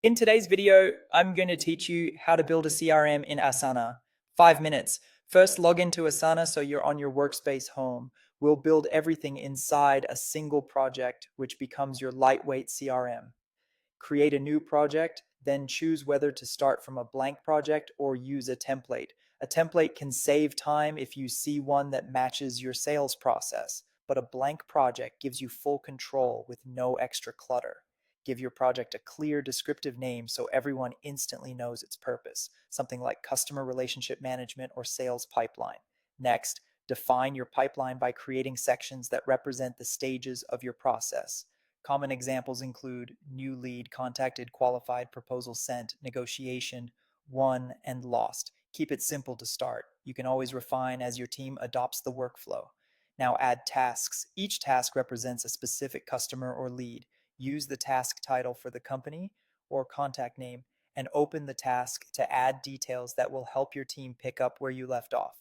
In today's video, I'm going to teach you how to build a CRM in Asana. 5 minutes. First, log into Asana so you're on your workspace home. We'll build everything inside a single project, which becomes your lightweight CRM. Create a new project, then choose whether to start from a blank project or use a template. A template can save time if you see one that matches your sales process, but a blank project gives you full control with no extra clutter. Give your project a clear, descriptive name so everyone instantly knows its purpose, something like customer relationship management or sales pipeline. Next, define your pipeline by creating sections that represent the stages of your process. Common examples include new lead, contacted, qualified, proposal sent, negotiation, won, and lost. Keep it simple to start. You can always refine as your team adopts the workflow. Now add tasks. Each task represents a specific customer or lead. Use the task title for the company or contact name and open the task to add details that will help your team pick up where you left off.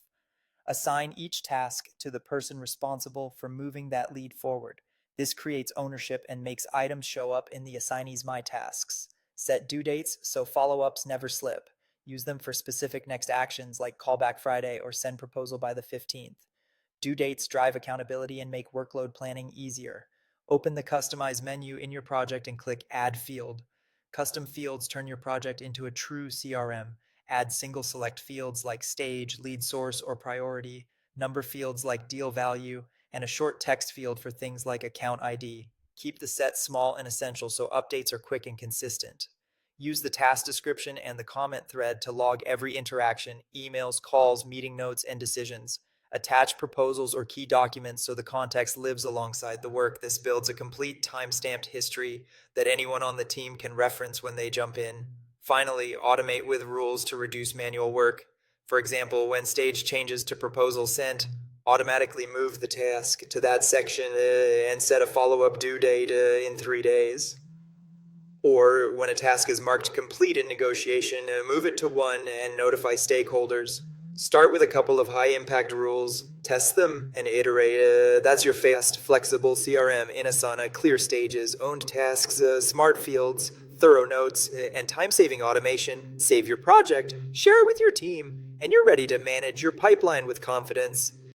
Assign each task to the person responsible for moving that lead forward. This creates ownership and makes items show up in the assignee's My Tasks. Set due dates so follow-ups never slip. Use them for specific next actions like callback Friday or send proposal by the 15th. Due dates drive accountability and make workload planning easier. Open the Customize menu in your project and click Add Field. Custom fields turn your project into a true CRM. Add single select fields like stage, lead source, or priority, number fields like deal value, and a short text field for things like account ID. Keep the set small and essential so updates are quick and consistent. Use the task description and the comment thread to log every interaction, emails, calls, meeting notes, and decisions. Attach proposals or key documents so the context lives alongside the work. This builds a complete time-stamped history that anyone on the team can reference when they jump in. Finally, automate with rules to reduce manual work. For example, when stage changes to proposal sent, automatically move the task to that section and set a follow-up due date in 3 days. Or when a task is marked complete in negotiation, move it to 1 and notify stakeholders. Start with a couple of high-impact rules, test them, and iterate. That's your fast, flexible CRM in Asana. Clear stages, owned tasks, smart fields, thorough notes, and time-saving automation. Save your project, share it with your team, and you're ready to manage your pipeline with confidence.